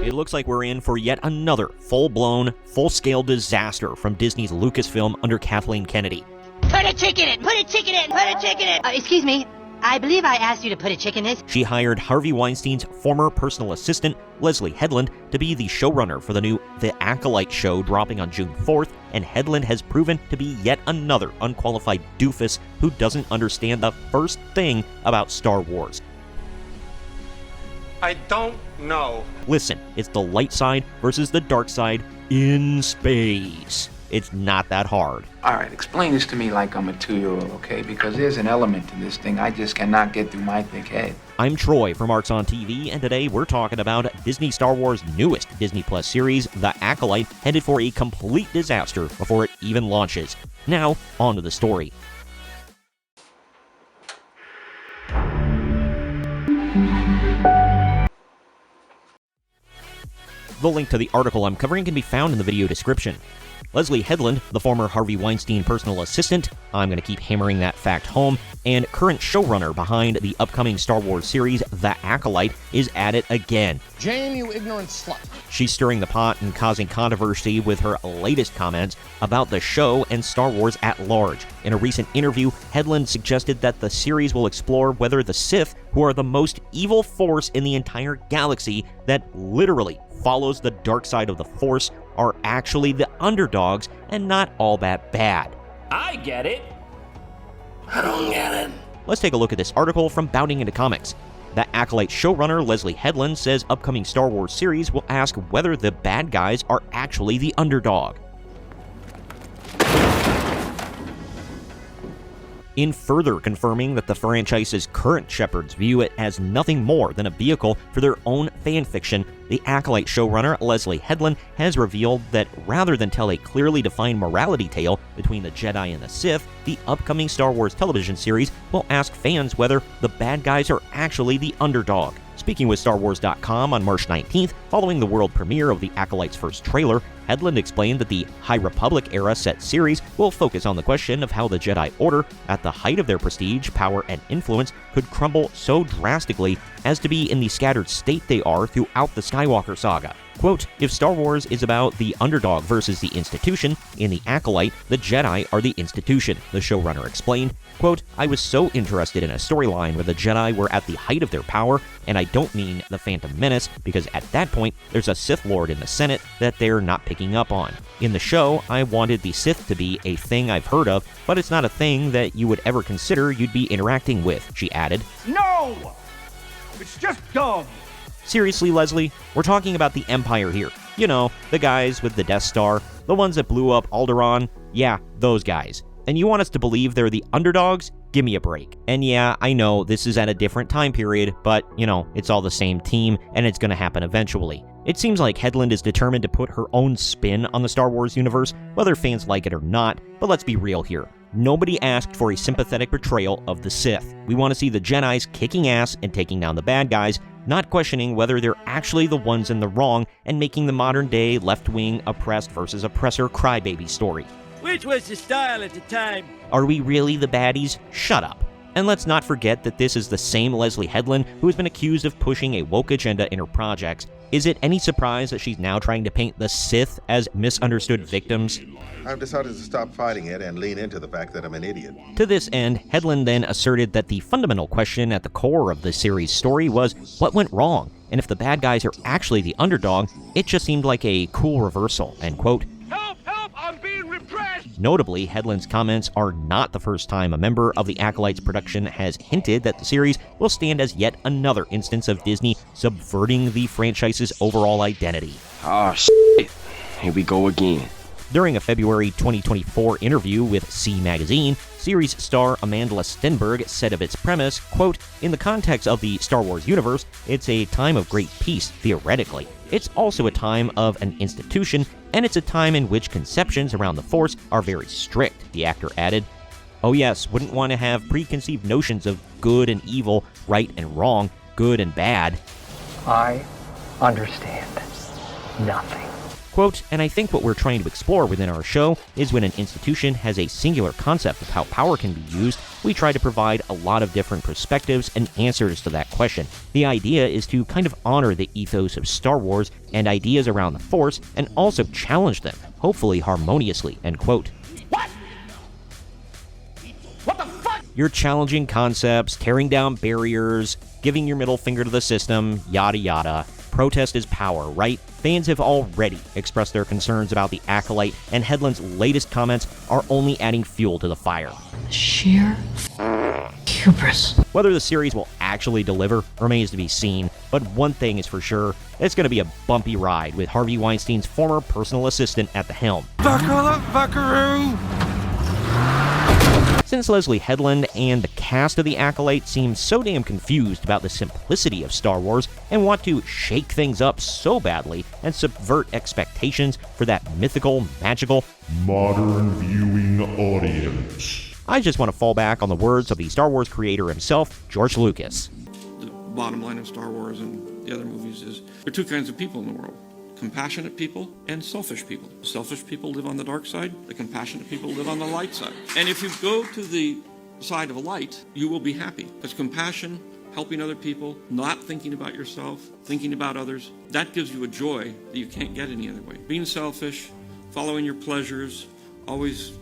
It looks like we're in for yet another full-blown, full-scale disaster from Disney's Lucasfilm under Kathleen Kennedy. Put a chicken in! Put a chicken in! Put a chicken in! Excuse me. I believe I asked you to put a chicken in. She hired Harvey Weinstein's former personal assistant, Leslye Headland, to be the showrunner for the new The Acolyte show dropping on June 4th, and Headland has proven to be yet another unqualified doofus who doesn't understand the first thing about Star Wars. I don't know. Listen, it's the light side versus the dark side in space. It's not that hard. All right, explain this to me like I'm a 2-year-old, okay? Because there's an element to this thing I just cannot get through my thick head. I'm Troy from Arts on TV, and today we're talking about Disney Star Wars' newest Disney Plus series, The Acolyte, headed for a complete disaster before it even launches. Now, on to the story. The link to the article I'm covering can be found in the video description. Leslye Headland, the former Harvey Weinstein personal assistant, I'm going to keep hammering that fact home, and current showrunner behind the upcoming Star Wars series, The Acolyte, is at it again. Jane, you ignorant slut. She's stirring the pot and causing controversy with her latest comments about the show and Star Wars at large. In a recent interview, Headland suggested that the series will explore whether the Sith, who are the most evil force in the entire galaxy that literally follows the dark side of the Force, are actually the underdogs and not all that bad. I get it. I don't get it. Let's take a look at this article from Bounding Into Comics. The Acolyte showrunner Leslye Headland says upcoming Star Wars series will ask whether the bad guys are actually the underdog. In further confirming that the franchise's current shepherds view it as nothing more than a vehicle for their own fanfiction, the Acolyte showrunner Leslye Headland has revealed that rather than tell a clearly defined morality tale between the Jedi and the Sith, the upcoming Star Wars television series will ask fans whether the bad guys are actually the underdog. Speaking with StarWars.com on March 19th, following the world premiere of the Acolyte's first trailer, Headland explained that the High Republic era set series will focus on the question of how the Jedi Order, at the height of their prestige, power, and influence, could crumble so drastically as to be in the scattered state they are throughout the Skywalker saga. Quote, if Star Wars is about the underdog versus the institution, in The Acolyte, the Jedi are the institution, the showrunner explained. Quote, I was so interested in a storyline where the Jedi were at the height of their power, and I don't mean the Phantom Menace, because at that point, there's a Sith Lord in the Senate that they're not picking up on. In the show, I wanted the Sith to be a thing I've heard of, but it's not a thing that you would ever consider you'd be interacting with, she added. No! It's just dumb. Seriously, Leslye, we're talking about the Empire here. You know, the guys with the Death Star, the ones that blew up Alderaan. Yeah, those guys. And you want us to believe they're the underdogs? Give me a break. And yeah, I know this is at a different time period, but, you know, it's all the same team, and it's gonna happen eventually. It seems like Headland is determined to put her own spin on the Star Wars universe, whether fans like it or not, but let's be real here. Nobody asked for a sympathetic portrayal of the Sith. We want to see the Jedis kicking ass and taking down the bad guys, not questioning whether they're actually the ones in the wrong and making the modern-day left-wing oppressed versus oppressor crybaby story. Which was the style at the time? Are we really the baddies? Shut up. And let's not forget that this is the same Leslye Headland who has been accused of pushing a woke agenda in her projects. Is it any surprise that she's now trying to paint the Sith as misunderstood victims? I've decided to stop fighting it and lean into the fact that I'm an idiot. To this end, Headland then asserted that the fundamental question at the core of the series' story was what went wrong, and if the bad guys are actually the underdog, it just seemed like a cool reversal, end quote. Notably, Headland's comments are not the first time a member of the Acolyte's production has hinted that the series will stand as yet another instance of Disney subverting the franchise's overall identity. Ah, shit. Here we go again. During a February 2024 interview with C Magazine, series star Amanda Stenberg said of its premise, quote, in the context of the Star Wars universe, it's a time of great peace, theoretically. It's also a time of an institution, and it's a time in which conceptions around the Force are very strict, the actor added. Oh yes, wouldn't want to have preconceived notions of good and evil, right and wrong, good and bad. I understand nothing. Quote, "And I think what we're trying to explore within our show is when an institution has a singular concept of how power can be used, we try to provide a lot of different perspectives and answers to that question. The idea is to kind of honor the ethos of Star Wars and ideas around the Force and also challenge them, hopefully harmoniously," end quote. What the fuck? You're challenging concepts, tearing down barriers, giving your middle finger to the system, yada yada. Protest is power, right? Fans have already expressed their concerns about the Acolyte, and Headland's latest comments are only adding fuel to the fire. Sheer hubris. Whether the series will actually deliver remains to be seen, but one thing is for sure, it's going to be a bumpy ride with Harvey Weinstein's former personal assistant at the helm. Buckle up, buckaroo! Since Leslye Headland and the cast of The Acolyte seem so damn confused about the simplicity of Star Wars and want to shake things up so badly and subvert expectations for that mythical, magical, modern viewing audience, I just want to fall back on the words of the Star Wars creator himself, George Lucas. The bottom line of Star Wars and the other movies is there are two kinds of people in the world. Compassionate people and selfish people. Selfish people live on the dark side. The compassionate people live on the light side. And if you go to the side of a light, you will be happy. Because compassion, helping other people, not thinking about yourself, thinking about others, that gives you a joy that you can't get any other way. Being selfish, following your pleasures, always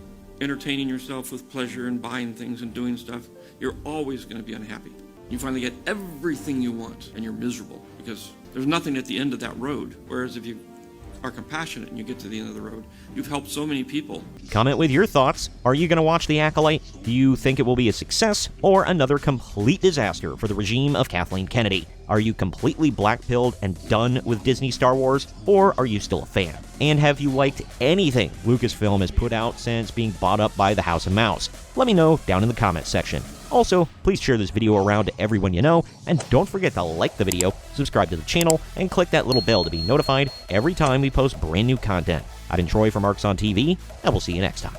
entertaining yourself with pleasure and buying things and doing stuff, you're always going to be unhappy. You finally get everything you want and you're miserable because there's nothing at the end of that road. Whereas if you are compassionate and you get to the end of the road, you've helped so many people. Comment with your thoughts. Are you going to watch The Acolyte? Do you think it will be a success or another complete disaster for the regime of Kathleen Kennedy? Are you completely black-pilled and done with Disney Star Wars, or are you still a fan? And have you liked anything Lucasfilm has put out since being bought up by the House of Mouse? Let me know down in the comments section. Also, please share this video around to everyone you know, and don't forget to like the video, subscribe to the channel, and click that little bell to be notified every time we post brand new content. I've been Troy from Marks on TV, and we'll see you next time.